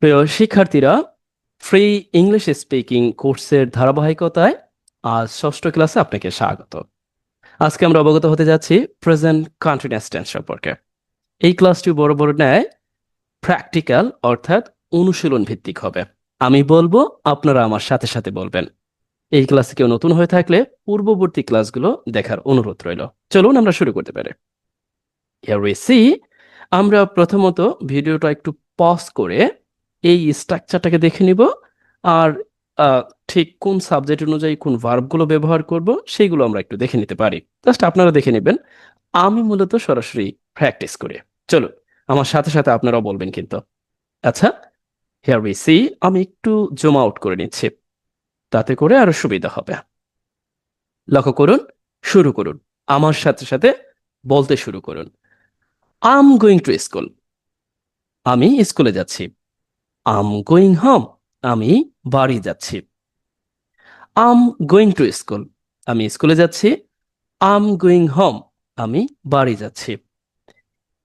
প্রিয় শিক্ষার্থীরা, free English speaking কোর্সের ধারাবাহিকতায় আজ ষষ্ঠ ক্লাসে আপনাকে স্বাগত। আজকে আমরা অবগত হতে যাচ্ছি প্রেজেন্ট কন্টিনিউয়াস টেন্স সম্পর্কে। এই ক্লাসটি বড় বড় ন্যায় প্র্যাকটিক্যাল অর্থাৎ অনুশীলন ভিত্তিক হবে। আমি বলবো, আপনারা আমার সাথে সাথে বলবেন। এই ক্লাসে কেউ নতুন হয়ে থাকলে পূর্ববর্তী ক্লাসগুলো দেখার অনুরোধ রইল। চলুন আমরা শুরু করতে পারি। Here we see, আমরা প্রথমত ভিডিওটা একটু পজ করে এই স্ট্রাকচারটাকে দেখে নিব, আর ঠিক কোন সাবজেক্ট অনুযায়ী কোন ভার্বগুলো ব্যবহার করব সেইগুলো আমরা একটু দেখে নিতে পারি। জাস্ট আপনারা দেখে নেবেন, আমি মূলত সরাসরি প্র্যাকটিস করি। চলুন, আমার সাথে সাথে আপনারাও বলবেন কিন্তু। আচ্ছা, হিয়ার উই সি, আমি একটু জুম আউট করে নিচ্ছি, তাতে করে আরো সুবিধা হবে। লক্ষ্য করুন, শুরু করুন, আমার সাথে সাথে বলতে শুরু করুন। I am going to school, আমি স্কুলে যাচ্ছি। আম গোয়িং হোম, আমি বাড়ি যাচ্ছি। আম গোয়িং টু স্কুল, আমি স্কুলে যাচ্ছি। আম গোয়িং হোম, আমি বাড়ি যাচ্ছি।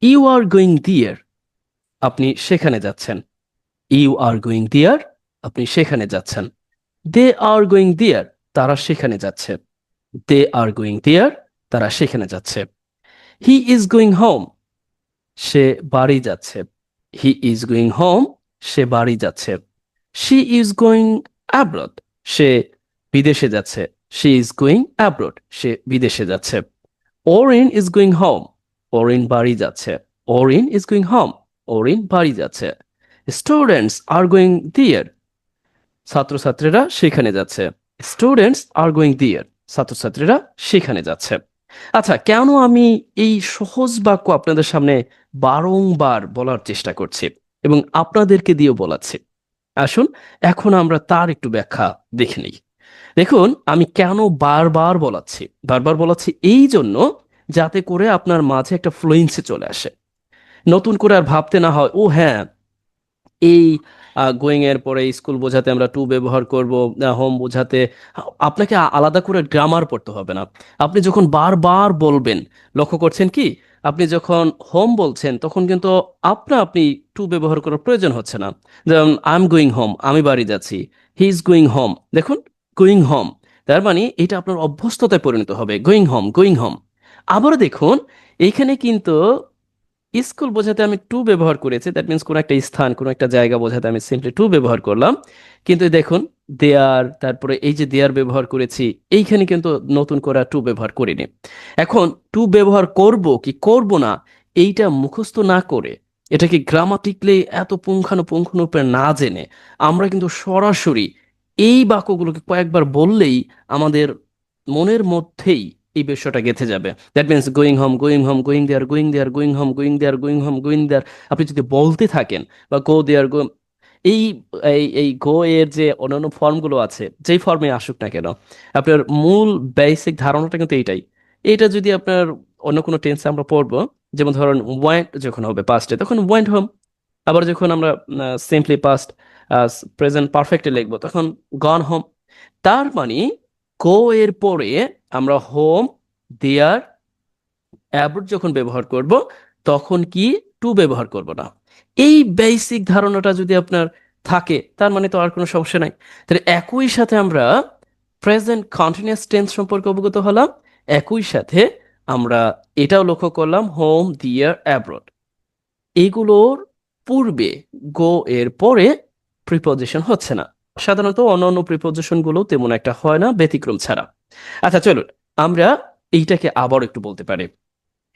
ইউ আর গোয়িং দিয়ার, আপনি সেখানে যাচ্ছেন। ইউ আর গোয়িং দিয়ার, আপনি সেখানে যাচ্ছেন। দে আর গোয়িং দিয়ার, তারা সেখানে যাচ্ছে। দে আর গোয়িং দিয়ার, তারা সেখানে যাচ্ছে। হি ইজ গোয়িং হোম, সে বাড়ি যাচ্ছে। হি ইজ গোয়িং হোম, সে বাড়ি যাচ্ছে। শি ইজ গোয়িং অ্যাব্রড, সে বিদেশে যাচ্ছে। শি ইজ গোয়িং অ্যাব্রড, সে বিদেশে যাচ্ছে। ওরিন ইজ গোয়িং হোম, ওরিন বাড়ি যাচ্ছে। ওরিন ইজ গোয়িং হোম, ওরিন বাড়ি যাচ্ছে। স্টুডেন্টস আর গোয়িং দিয়ার, ছাত্রছাত্রীরা সেখানে যাচ্ছে। স্টুডেন্টস আর গোয়িং দিয়ার, ছাত্রছাত্রীরা সেখানে যাচ্ছে। আচ্ছা, কেন আমি এই সহজ বাক্য আপনাদের সামনে বারংবার বলার চেষ্টা করছি এবং আপনাদেরকে দিয়েও বলাচ্ছি? আসুন, এখন আমরা তার একটু ব্যাখ্যা দেখে নিই। দেখুন, আমি কেন বারবার বলাচ্ছি, বারবার বলাচ্ছি এই জন্য, যাতে করে আপনার মাঝে একটা ফ্লুয়েন্সি চলে আসে। নতুন করে আর ভাবতে না হয়, ও হ্যাঁ, এই গোয়িং এর পরে স্কুল বোঝাতে আমরা টু ব্যবহার করব, হোম বোঝাতে আপনাকে আলাদা করে গ্রামার পড়তে হবে না। আপনি যখন বারবার বলবেন, লক্ষ্য করছেন কি, আপনি যখন হোম বলছেন তখন কিন্তু আপনি টু ব্যবহার করার প্রয়োজন হচ্ছে না। যেমন আই এম গোয়িং হোম, আমি বাড়ি যাচ্ছি। হি ইজ গোয়িং হোম, দেখুন, গোয়িং হোম, তার মানে এটা আপনার অভ্যস্ততায় পরিণত হবে, গোয়িং হোম, গোয়িং হোম। আবারও দেখুন, এইখানে কিন্তু স্কুল বোঝাতে আমি টু ব্যবহার করেছি, দ্যাট মিনস কোনো একটা স্থান, কোনো একটা জায়গা বোঝাতে আমি সিম্পলি টু ব্যবহার করলাম। কিন্তু দেখুন, দেয়ার, তারপরে এই যে দেয়ার ব্যবহার করেছি, এইখানে কিন্তু নতুন করে টু ব্যবহার করিনি। এখন টু ব্যবহার করব কি করব না, এইটা মুখস্থ না করে, এটাকে গ্রামাটিকলি এত পুঙ্খানুপুঙ্খরূপে না জেনে, আমরা কিন্তু সরাসরি এই বাক্যগুলোকে কয়েকবার বললেই আমাদের মনের মধ্যেই এই বিষয়টা গেঁথে যাবে। That means going home, going home, going there, going there, going home, going there, going home, going there. আপনি যদি বলতে থাকেন বা গো দেয়ার, গো, এই এই এই গো এর যে অন্যান্য ফর্মগুলো আছে, যেই ফর্মে আসুক না কেন, আপনার মূল বেসিক ধারণাটা কিন্তু এইটাই। এইটা যদি আপনার অন্য কোনো টেন্সে আমরা পড়বো, যেমন ধরুন ওয়েন্ট যখন হবে পাস্টে, তখন ওয়েন্ট হোম। আবার যখন আমরা সিম্পলি পাস্ট প্রেজেন্ট পারফেক্টে লিখবো, তখন গন হোম। তার মানে গো এর পরে আমরা হোম, দেয়ার, অ্যাব্রোড যখন ব্যবহার করব, তখন কি টু ব্যবহার করব না। এই বেসিক ধারণাটা যদি আপনার থাকে, তার মানে তো আর কোনো সমস্যা নাই। তাহলে একই সাথে আমরা প্রেজেন্ট কন্টিনিউয়াস টেন্স সম্পর্কে অবগত হলাম, একই সাথে আমরা এটাও লক্ষ্য করলাম, হোম, দিয়ার, অ্যাব্রোড, এগুলোর পূর্বে গো এর পরে প্রিপোজিশন হচ্ছে না। সাধারণত অন্যান্য প্রিপোজিশন গুলো তেমন একটা হয় না, ব্যতিক্রম ছাড়া। আচ্ছা, চলুন আমরা এইটাকে আবার একটু বলতে পারি।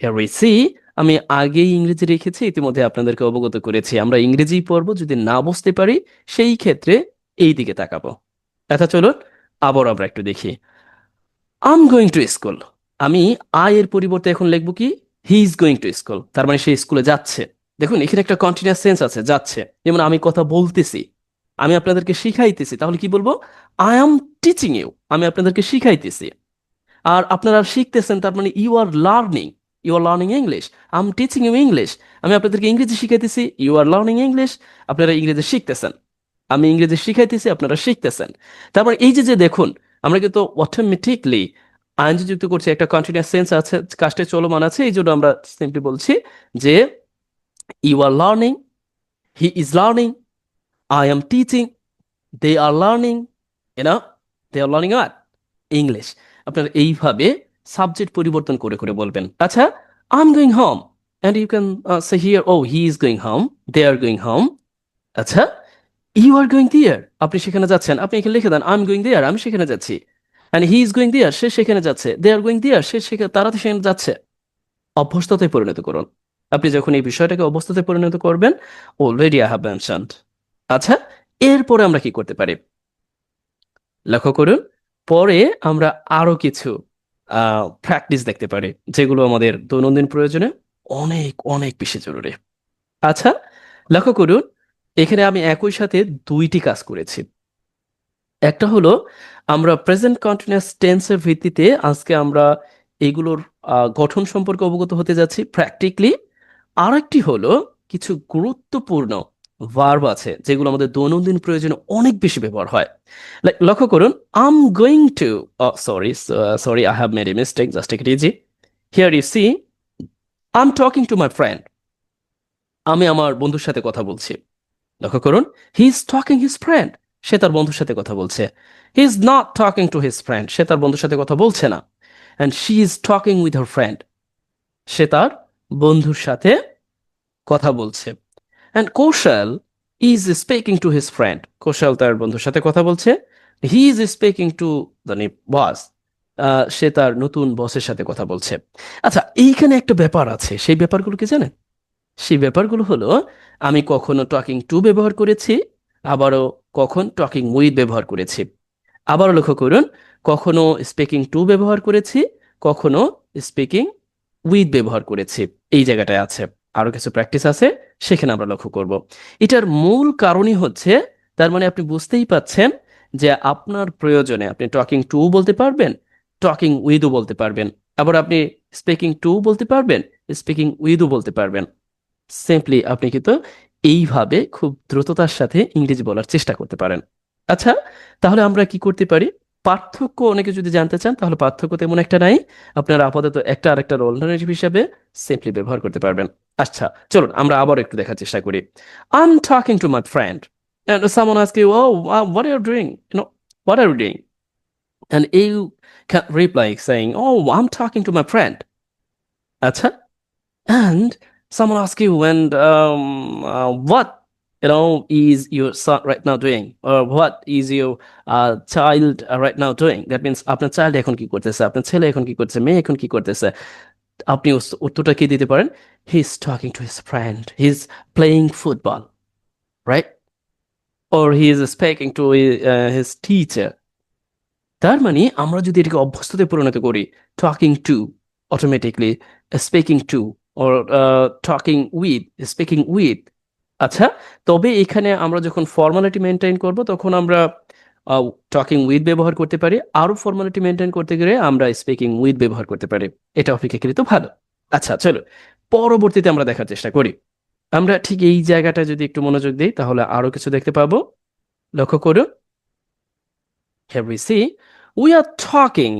Here we see, আমি আগেই ইংরেজি রেখেছি, ইতিমধ্যে আপনাদেরকে অবগত করেছি। আমরা ইংরেজি পড়ব, যদি না বুঝতে পারি সেই ক্ষেত্রে এই দিকে তাকাবো। আচ্ছা, চলুন আবার আমরা একটু দেখি। আম গোয়িং টু স্কুল, আমি আই এর পরিবর্তে এখন লিখবো কি, he is going to school, তার মানে সে স্কুলে যাচ্ছে। দেখুন, এখানে একটা কন্টিনিউয়াস সেন্স আছে, যাচ্ছে। যেমন আমি কথা বলতেছি, আমি আপনাদেরকে শিখাইতেছি, তাহলে কি বলবো, আই এম টিচিং ইউ, আমি আপনাদেরকে শিখাইতেছি। আর আপনারা শিখতেছেন, তার মানে you are learning, you are learning English. I am teaching you English, আমি আপনাদেরকে ইংরেজি শিখাইতেছি। ইউ আর লার্নিং ইংলিশ, আপনারা ইংরেজি শিখতেছেন। আমি ইংরেজি শিখাইতেছি, আপনারা শিখতেছেন। তারপর এই যে যে দেখুন, আমরা কিন্তু অটোমেটিকলি আইনজি যুক্ত করছি, একটা কন্টিনিউয়াস সেন্স আছে, কাজটা চলমান আছে, এই জন্য আমরা সিম্পলি বলছি যে you are learning, he is learning, I am teaching, they are learning, you know, they are learning what? English. আপনারা এইভাবে সাবজেক্ট পরিবর্তন করে করে বলবেন। আচ্ছা, I'm going home and you can say here, oh, he is going home, they are going home। আচ্ছা, you are going there, আপনি সেখানে যাচ্ছেন, আপনি এখানে লিখে দেন I'm going there, আমি সেখানে যাচ্ছি। and he is going there, সে সেখানে যাচ্ছে। they are going there, সে সেখানে, তারা তো সেখানে যাচ্ছে। অভ্যস্ততায় পরিণত করুন। আপনি যখন এই বিষয়টাকে অবস্থাতে পরিণত করবেন, অলরেডি আই হ্যাভ মেনশনড। আচ্ছা, এরপরে আমরা কি করতে পারি লক্ষ্য করুন। পরে আমরা আরো কিছু প্র্যাকটিস দেখতে পারি, যেগুলো আমাদের দৈনন্দিন প্রয়োজনে অনেক অনেক বেশি জরুরি। আচ্ছা, লক্ষ্য করুন, এখানে আমি একই সাথে দুইটি কাজ করেছি। একটা হলো আমরা প্রেজেন্ট কন্টিনিউয়াস টেন্সের ভিত্তিতে আজকে আমরা এগুলোর গঠন সম্পর্কে অবগত হতে যাচ্ছি প্র্যাকটিক্যালি। আরেকটি হলো কিছু গুরুত্বপূর্ণ ভার্ব আছে যেগুলো আমাদের দৈনন্দিন প্রয়োজনে অনেক বেশি ব্যবহার হয়। লক্ষ্য করুন, I am going to, sorry I have made a mistake, just take it easy. Here you see, I am talking to my friend, আমি আমার বন্ধুর সাথে কথা বলছি। লক্ষ্য করুন, he is talking his friend, সে তার বন্ধুর সাথে কথা বলছে। He is not talking to his friend, সে তার বন্ধুর সাথে কথা বলছে না। And she is talking with her friend, সে তার বন্ধুর সাথে কথা বলছে। And Kaushal is speaking to his friend, Kaushal তার বন্ধুর সাথে কথা বলছে। He is speaking to the boss, সে তার নতুন বসের সাথে কথা বলছে। আচ্ছা, এইখানে একটা ব্যাপার আছে, সেই ব্যাপারগুলো কি জানেন? সেই ব্যাপারগুলো হলো, আমি কখনো টকিং টু ব্যবহার করেছি, আবারও কখন টকিং উইথ ব্যবহার করেছি। আবারও লক্ষ্য করুন, কখনো স্পিকিং টু ব্যবহার করেছি, কখনো স্পিকিং উইথ ব্যবহার করেছি। এই জায়গাটায় আছে আরো কিছু প্র্যাকটিস আছে, সেখানে আমরা লক্ষ্য করব। এটার মূল কারণই হচ্ছে, তার মানে আপনি বুঝতেই পাচ্ছেন যে আপনার প্রয়োজনে আপনি টকিং টু বলতে পারবেন, টকিং উইথও বলতে পারবেন, আবার আপনি স্পিকিং টু বলতে পারবেন, স্পিকিং উইথও বলতে পারবেন। সিম্পলি আপনি কিন্তু এইভাবে খুব দ্রুততার সাথে ইংরেজি বলার চেষ্টা করতে পারেন। আচ্ছা, তাহলে আমরা কি করতে পারি? পার্থক্য অনেকে যদি জানতে চান, তাহলে পার্থক্য তেমন একটা নাই, আপনারা আপাতত একটা আরেকটা অল্টারনেটিভ হিসেবে সিম্পলি ব্যবহার করতে পারবেন। আচ্ছা, চলুন আমরা আবার একটু দেখার চেষ্টা করি। I am talking to my friend and someone asks you, oh, what are you doing, what are you doing? And you can reply saying, oh, I'm talking to my friend. আচ্ছা, and someone asks you, and what is your son right now doing, or what is your child right now doing? That means আপনার child এখন কি করতেছে, আপনার ছেলে এখন কি করতেছে, মেয়ে এখন কি করতেছে। আপনি উত্তরটা কি দিতে পারেন? হি is talking to his friend, he is playing football, right? or he is speaking to his teacher। তার মানে আমরা যদি এটাকে অভ্যস্ততে পরিণত করি, talking to automatically speaking two, or talking with, speaking with. আচ্ছা, তবে এখানে আমরা যখন ফর্মালিটি মেনটেন করব, তখন আমরা টকিং উইথ ব্যবহার করতে পারি। আরো ফর্মালিটি মেনটেন করতে গেলে আমরা স্পিকিং উইথ ব্যবহার করতে পারি। এটা অপেক্ষাকৃত ভালো। আচ্ছা, চলো পরবর্তীতে আমরা দেখার চেষ্টা করি। আমরা ঠিক এই জায়গাটা যদি একটু মনোযোগ দিই, তাহলে আরো কিছু দেখতে পাবো। লক্ষ্য করুন, here we see, we are talking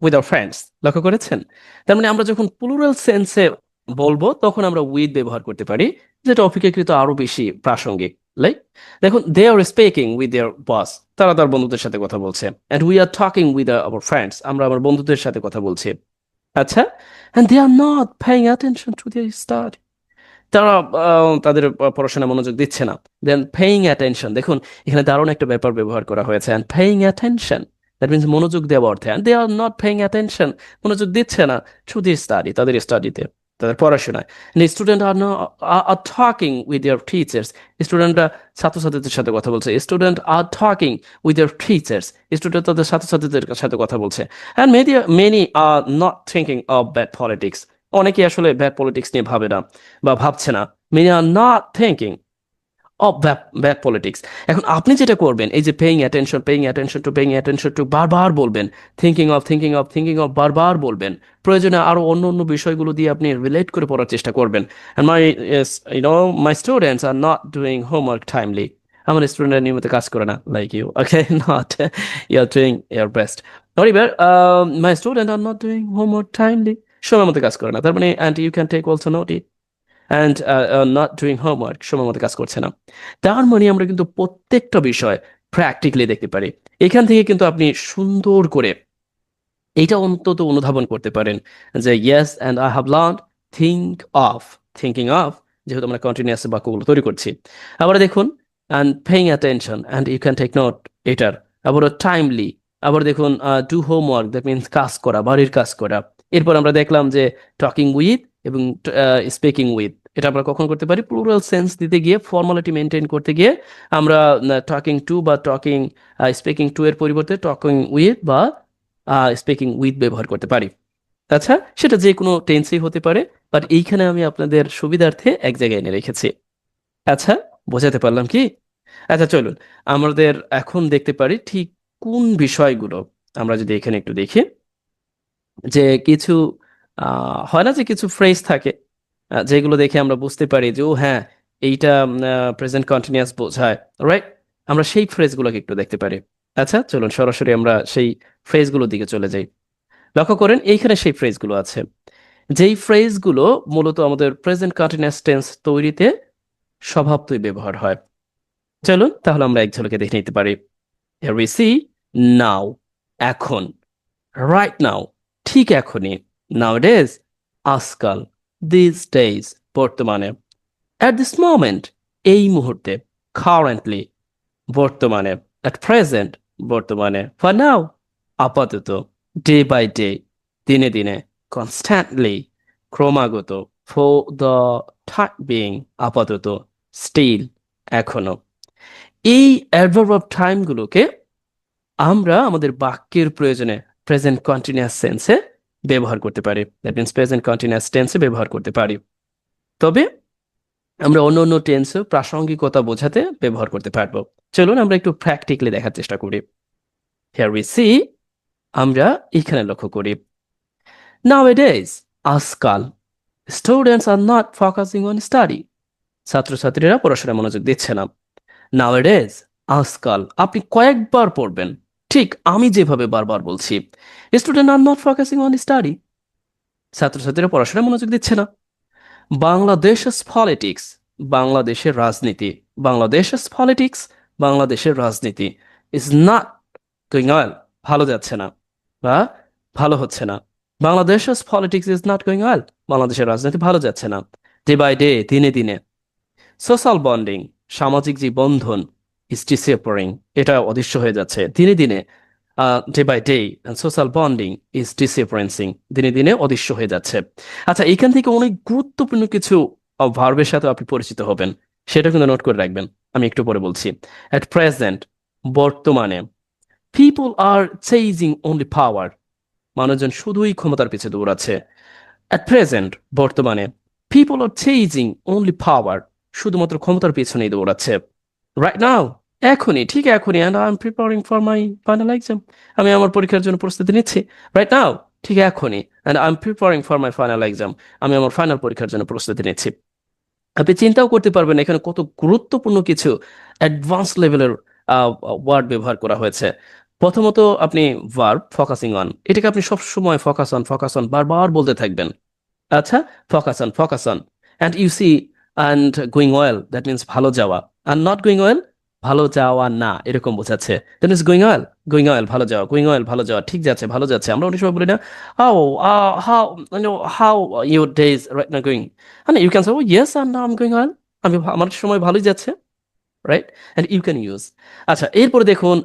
with our friends। লক্ষ্য করেছেন? তার মানে আমরা যখন প্লুরাল সেন্সে বলবো, তখন আমরা উইথ ব্যবহার করতে পারি, যেটা অপেক্ষাকৃত আরো বেশি প্রাসঙ্গিক। লাইক দেখুন, দে আর স্পিকিং উইথ দেয়ার বস, তারা তার বন্ধুদের সাথে কথা বলছে। And we are talking with our friends, আমরা আমার বন্ধুদের সাথে কথা বলছি। আচ্ছা, and they are not paying attention to their study, তারা তাদের পড়াশোনা মনোযোগ দিচ্ছে না। দেন পেইং অ্যাটেনশন, দেখুন এখানে দারুণ একটা ব্যাপার ব্যবহার করা হয়েছে, and paying attention, that means মনোযোগ দেওয়া অর্থে। And they are not paying attention, মনোযোগ দিচ্ছে না টু দি স্টাডি, তাদের স্টাডিতে, তাদের পড়াশোনায়। Student are are talking with their teachers, স্টুডেন্টরা ছাত্রছাত্রীদের সাথে কথা বলছে। Student are talking with their teachers, student তাদের ছাত্রছাত্রীদের সাথে কথা বলছে। And many are not thinking of bad politics, অনেকে আসলে ব্যাড পলিটিক্স নিয়ে ভাবে না বা ভাবছে না। Many are not thinking of bad politics. এখন আপনি যেটা করবেন, এই যে পেইং অ্যাটেনশন টু বারবার বলবেন, থিঙ্কিং অফ বারবার বলবেন, প্রয়োজনে আরো অন্য অন্য বিষয়গুলো দিয়ে আপনি রিলেট করে পড়ার চেষ্টা করবেন। and my my students are not doing homework timely, আমার স্টুডেন্টরা নিয়মিত কাজ করে না, like you, okay, not you are doing your best. এবার my student are not doing homework timely, সময় মতো কাজ করে না, তার মানে, and you can take also note it, and not doing homework, সময় মতো কাজ করছে না। তার মানে আমরা কিন্তু প্রত্যেকটা বিষয় প্র্যাকটিক্যালি দেখতে পারি। এখান থেকে কিন্তু আপনি সুন্দর করে এটা অন্তত অনুধাবন করতে পারেন যে yes and I have learn, think of, thinking of, যেহেতু আমরা কন্টিনিউয়াস বাক্যগুলো তৈরি করছি। আবার দেখুন and paying attention and you can take note, এটার আবার টাইমলি। আবার দেখুন ডু হোমওয়ার্ক, দ্যাট মিনস কাজ করা, বাড়ির কাজ করা। এরপর আমরা দেখলাম যে টকিং উইথ এবং স্পিকিং উইথ, এটা আমরা কখন করতে পারি, প্লুরাল সেন্স দিতে গিয়ে, ফর্মালিটি মেনটেন করতে গিয়ে আমরা টকিং টু বা টকিং স্পিকিং টু এর পরিবর্তে টকিং উইথ বা স্পিকিং উইথ ব্যবহার করতে পারি। আচ্ছা, সেটা যে কোনো টেন্সেই হতে পারে, বাট এইখানে আমি আপনাদের সুবিধার্থে এক জায়গায় এনে রেখেছি। আচ্ছা, বোঝাতে পারলাম কি? আচ্ছা চলুন আমাদের এখন দেখতে পারি ঠিক কোন বিষয়গুলো। আমরা যদি এখানে একটু দেখি যে কিছু হয় না যে কিছু ফ্রেজ থাকে যেগুলো দেখে আমরা বুঝতে পারি যে ও হ্যাঁ, এইটা প্রেজেন্ট কন্টিনিউয়াস বোঝায়, রাইট? আমরা সেই ফ্রেজগুলোকে একটু দেখতে পারি। আচ্ছা চলুন সরাসরি আমরা সেই ফ্রেজগুলোর দিকে চলে যাই। লক্ষ্য করেন এইখানে সেই ফ্রেজগুলো আছে, যেই ফ্রেজগুলো মূলত আমাদের প্রেজেন্ট কন্টিনিউয়াস টেন্স তৈরিতে স্বভাবতই ব্যবহার হয়। চলুন তাহলে আমরা এক ঝলকে দেখে নিতে পারি। Here we see now, এখন, right now, ঠিক এখনই, nowadays, আজকাল, these days, বর্তমানে, at this moment, এই মুহূর্তে, currently, বর্তমানে, at present, বর্তমানে, for now, আপাতত, day by day, দিনে দিনে, constantly, ক্রমাগত, for the time being, আপাতত, still, এখনো। এই অ্যাডভার্ব অফ টাইম গুলোকে আমরা আমাদের বাক্যের প্রয়োজনে প্রেজেন্ট কন্টিনিউয়াস সেন্সে ব্যবহার করতে পারি, দ্যাট মিন্স প্রেজেন্ট কন্টিনিউয়াস টেন্সে ব্যবহার করতে পারি। তবে আমরা অন্য অন্য টেন্সে প্রাসঙ্গিকতা বোঝাতে ব্যবহার করতে পারবো। চলুন আমরা একটু প্র্যাকটিক্যালি দেখার চেষ্টা করি। হিয়ার উই সি, আমরা এখানে লক্ষ্য করি নাওএডেজ, আজকাল, students are not focusing on study, ছাত্রছাত্রীরা পড়াশোনায় মনোযোগ দিচ্ছে না। নাওএডেজ, আজকাল, আপনি কয়েকবার পড়বেন, ঠিক আমি যেভাবে বারবার বলছি। Student are not focusing on study, ছাত্রছাত্রীরা পড়াশোনায় মনোযোগ দিচ্ছে না। বাংলাদেশের পলিটিক্স, বাংলাদেশের রাজনীতি, বাংলাদেশের পলিটিক্স, বাংলাদেশের রাজনীতি ইজ নট গোয়িং ওয়েল, ভালো যাচ্ছে না বা ভালো হচ্ছে না। বাংলাদেশের politics is not going well, বাংলাদেশের রাজনীতি ভালো যাচ্ছে না। ডে বাই ডে, দিনে দিনে। সোশ্যাল বন্ডিং, সামাজিক যে বন্ধন, ইজ ডিসঅ্যাপিয়ারিং, এটা অদৃশ্য হয়ে যাচ্ছে দিনে দিনে। Day by day social bonding is disappearancing, দিনে দিনে অদৃশ্য হয়ে যাচ্ছে। আচ্ছা, এখান থেকে অনেক গুরুত্বপূর্ণ কিছু ভার্বের সাথে আপনি পরিচিত হবেন, সেটা কিন্তু নোট করে রাখবেন, আমি একটু পরে বলছি। অ্যাট প্রেজেন্ট, বর্তমানে। পিপল আর চেজিং অনলি পাওয়ার, মানুষজন শুধুই ক্ষমতার পিছে দৌড়াচ্ছে। অ্যাট প্রেজেন্ট, বর্তমানে। পিপল আর চেজিং অনলি পাওয়ার, শুধুমাত্র ক্ষমতার পিছনেই দৌড়াচ্ছে। রাইট নাও, এখনই, ঠিক এখনই। And I am preparing for my final exam, আমি আমার পরীক্ষার জন্য প্রস্তুতি নিচ্ছি। রাইট নাও, ঠিক এখনই। And I am preparing for my final exam, আমি আমার ফাইনাল পরীক্ষার জন্য প্রস্তুতি নিচ্ছি। আপনি চিন্তাও করতে পারবেন এখানে কত গুরুত্বপূর্ণ কিছু অ্যাডভান্স লেভেলের ওয়ার্ড ব্যবহার করা হয়েছে। প্রথমত আপনি ভার্ব ফোকাসিং অন, এটাকে আপনি সবসময় ফোকাস অন বারবার বলতে থাকবেন। আচ্ছা, focus on and you see, and going well, that means ভালো যাওয়া, অ্যান্ড নট গোয়িং ওয়েল, ভালো যাওয়া না, এরকম বোঝাচ্ছে। দ্যাট মিনস গোয়িং ওয়েল ভালো যাওয়া, গোয়িং ওয়েল ভালো যাওয়া, ঠিক যাচ্ছে, ভালো যাচ্ছে। আমরা অনেক সময় বলি না, how how how your days right now going, হ্যাঁ, you can say oh yes and now I am going well, আমার সময় ভালোই যাচ্ছে, right? And you can use. আচ্ছা, এরপরে দেখুন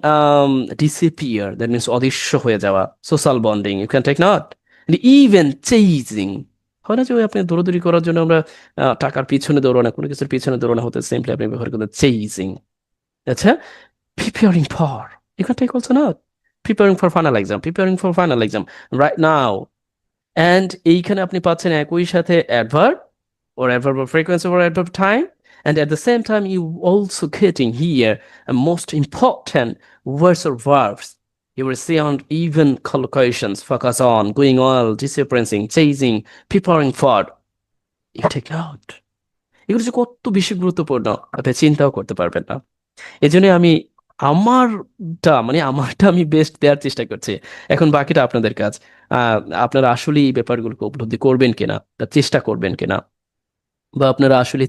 ডিসিপিয়ার, দ্যাট মিনস অদৃশ্য হয়ে যাওয়া। Social bonding, you can take note. Even chasing, হয় না যে ওই আপনি দৌড়াদৌড়ি করার জন্য আমরা টাকার পিছনে দৌড়ানো, কোনো কিছুর পিছনে দৌড়ানো হতে সিম্পলি আপনি ব্যবহার করতে চেজিং। আচ্ছা, preparing for, you can take also not. Preparing for final exam, preparing for final exam right now. And এইখানে আপনি পাচ্ছেন একই সাথে adverb or adverb of frequency or adverb of time, and at the same time you also getting here a most important words or verbs. You will see on even collocations, focus on, going on, disappearing, chasing, preparing for. You take note. এগুলো যে কত বেশি গুরুত্বপূর্ণ আপনি চিন্তাও করতে পারবেন না। এই জন্য আমি আমারটা আমি বেস্ট দেওয়ার চেষ্টা করছি। এখন বাকিটা আপনাদের কাজ। আপনারা আসলে এই ব্যাপারগুলোকে উপলব্ধি করবেন কিনা বা চেষ্টা করবেন কিনা। বা আপনারা আসলে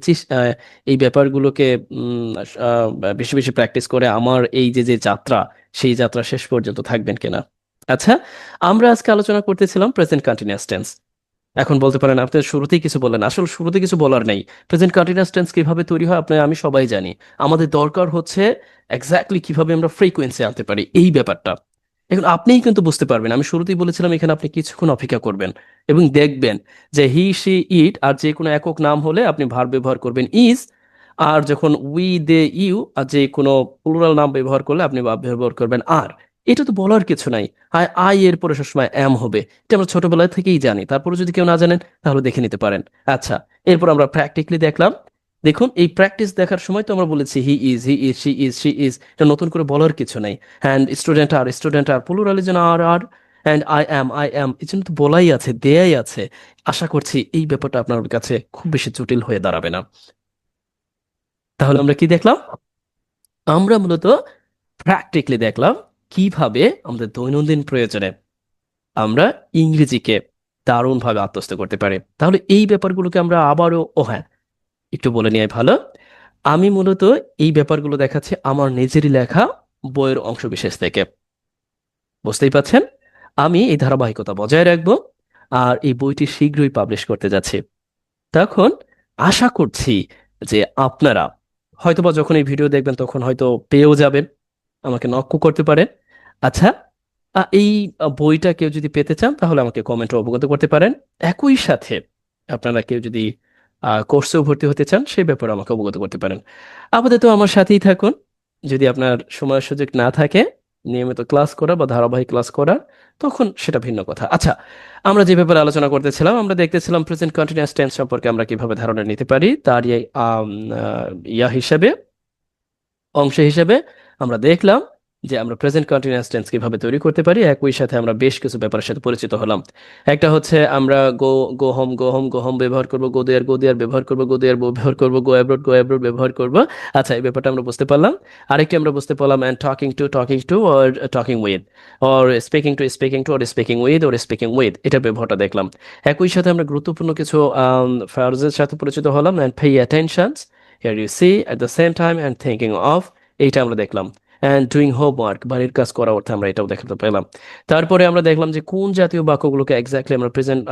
এই ব্যাপারগুলোকে বেশি বেশি প্র্যাকটিস করে আমার এই যে যে যাত্রা, সেই যাত্রা শেষ পর্যন্ত থাকবেন কিনা। আচ্ছা, আমরা আজকে আলোচনা করতেছিলাম প্রেজেন্ট কন্টিনিউয়াস টেন্স। এখন বলতে পারেন আপনি শুরুতেই কিছু বললেন, আসলে শুরুতে কিছু বলার নেই। প্রেজেন্ট কন্টিনিউয়াস টেন্স কিভাবে তৈরি হয় আপনি আমি সবাই জানি। আমাদের দরকার হচ্ছে এক্স্যাক্টলি কিভাবে আমরা ফ্রিকোয়েন্সি আনতে পারি, এই ব্যাপারটা। এখন আপনিই কিন্তু বুঝতে পারবেন, আমি শুরুতেই বলেছিলাম এখানে আপনি কিছুক্ষণ অপেক্ষা করবেন এবং দেখবেন যে হি সি ইট আর যে কোনো একক নাম হলে আপনি ভার্ব ব্যবহার করবেন ইজ, আর যখন উই দে ইউ আর যে কোনো প্লুরাল নাম ব্যবহার করলে আপনি ভার্ব ব্যবহার করবেন আর। এটা তো বলার কিছু নাই। আই আই এর পরে সবসময় এম হবে, এটা আমরা ছোটবেলা থেকেই জানি। তারপরে যদি কেউ না জানেন তাহলে দেখে নিতে পারেন। আচ্ছা, এরপর আমরা প্র্যাকটিক্যালি দেখলাম। দেখুন, এই প্র্যাকটিস দেখার সময় তো আমরা বলেছি হি ইজ শি ইজ, এটা নতুন করে বলার কিছু নাই। হ্যান্ড স্টুডেন্ট আর প্লুরাল যেন আর অ্যান্ড আই অ্যাম এই জন্য তো বলাই আছে, দেয়াই আছে। আশা করছি এই ব্যাপারটা আপনার কাছে খুব বেশি জটিল হয়ে দাঁড়াবে না। তাহলে আমরা কি দেখলাম? আমরা মূলত প্র্যাকটিক্যালি দেখলাম কিভাবে আমাদের দৈনন্দিন প্রয়োজনে আমরা ইংরেজিকে দারুণভাবে আত্মস্থ করতে পারি। তাহলে এই ব্যাপারগুলোকে আমরা আবারও, ও হ্যাঁ, একটু বলে নেওয়াই ভালো। আমি মূলত এই ব্যাপারগুলো দেখাচ্ছি আমার নিজেরই লেখা বইয়ের অংশবিশেষ থেকে। বুঝতেই পাচ্ছেন, আমি এই ধারাবাহিকতা বজায় রাখবো আর এই বইটি শীঘ্রই পাবলিশ করতে যাচ্ছি। তখন আশা করছি যে আপনারা হয়তোবা যখন এই ভিডিও দেখবেন তখন হয়তো পেয়েও যাবেন, আমাকে নক করতে পারেন। আচ্ছা, এই বইটা কেউ যদি পেতে চান তাহলে আমাকে কমেন্টে অবগত করতে পারেন। একই সাথে আপনারা কেউ যদি কোর্সেও ভর্তি হতে চান সেই ব্যাপারে আমাকে অবগত করতে পারেন। আপাতত আমার সাথেই থাকুন। যদি আপনার সময় সুযোগ না থাকে নিয়মিত ক্লাস করার বা ধারাবাহিক ক্লাস করার, তখন সেটা ভিন্ন কথা। আচ্ছা, আমরা যে ব্যাপারে আলোচনা করতেছিলাম, আমরা দেখতেছিলাম প্রেজেন্ট কন্টিনিউয়াস টেন্স সম্পর্কে আমরা কিভাবে ধারণা নিতে পারি, তার ইয়া হিসেবে, অংশ হিসেবে আমরা দেখলাম যে আমরা প্রেজেন্ট কন্টিনিউয়াস টেন্স কিভাবে তৈরি করতে পারি। একই সাথে আমরা বেশ কিছু ব্যাপারের সাথে পরিচিত হলাম। একটা হচ্ছে আমরা গো হোম ব্যবহার করব, গো দেয়ার ব্যবহার করব, গো দেয়ার ব্যবহার করব, গো অ্যাব্রোড ব্যবহার করব। আচ্ছা, এই ব্যাপারটা আমরা বুঝতে পারলাম। আরেকটি আমরা বুঝতে পারলাম and talking to or talking with, or speaking two or speaking with, এটা ব্যবহারটা দেখলাম। একই সাথে আমরা গুরুত্বপূর্ণ কিছু ফ্রেজের সাথে পরিচিত হলাম, and pay attention, here you see, at the same time and thinking of, এইটা আমরা দেখলাম। অ্যান্ড ডুইং হোমওয়ার্ক, বাড়ির কাজ করা অর্থে আমরা এটাও দেখতে পেলাম। তারপরে আমরা দেখলাম যে কোন জাতীয় বাক্যগুলোকে এক্স্যাক্টলি আমরা প্রেজেন্ট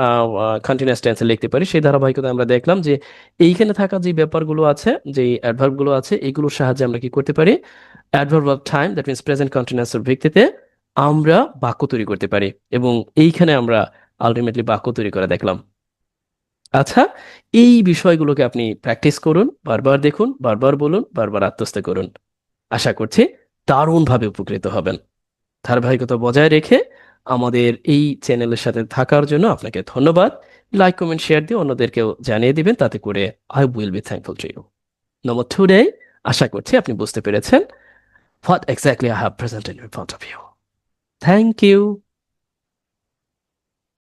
কন্টিনিউয়াস টেন্সে লিখতে পারি, সেই ধারাবাহিকতা আমরা দেখলাম যে এইখানে থাকা যে ব্যাপারগুলো আছে, যে অ্যাডভার্বগুলো আছে, এগুলোর সাহায্যে আমরা কি করতে পারি, adverb of time that means present কন্টিনিউয়াসের ভিত্তিতে আমরা বাক্য তৈরি করতে পারি। এবং এইখানে আমরা আলটিমেটলি বাক্য তৈরি করে দেখলাম। আচ্ছা, এই বিষয়গুলোকে আপনি প্র্যাকটিস করুন, বারবার দেখুন, বারবার বলুন, বারবার আত্মস্থ করুন। আশা করছি দারুণভাবে উপকৃত হবেন। ধারাবাহিকতা বজায় রেখে আমাদের এই চ্যানেলের সাথে থাকার জন্য আপনাকে ধন্যবাদ। লাইক, কমেন্ট, শেয়ার দিয়ে অন্যদেরকেও জানিয়ে দিবেন, তাতে করে I will be thankful to you. Number today, আশা করছি আপনি বুঝতে পেরেছেন what exactly I have presented in front of you. Thank you.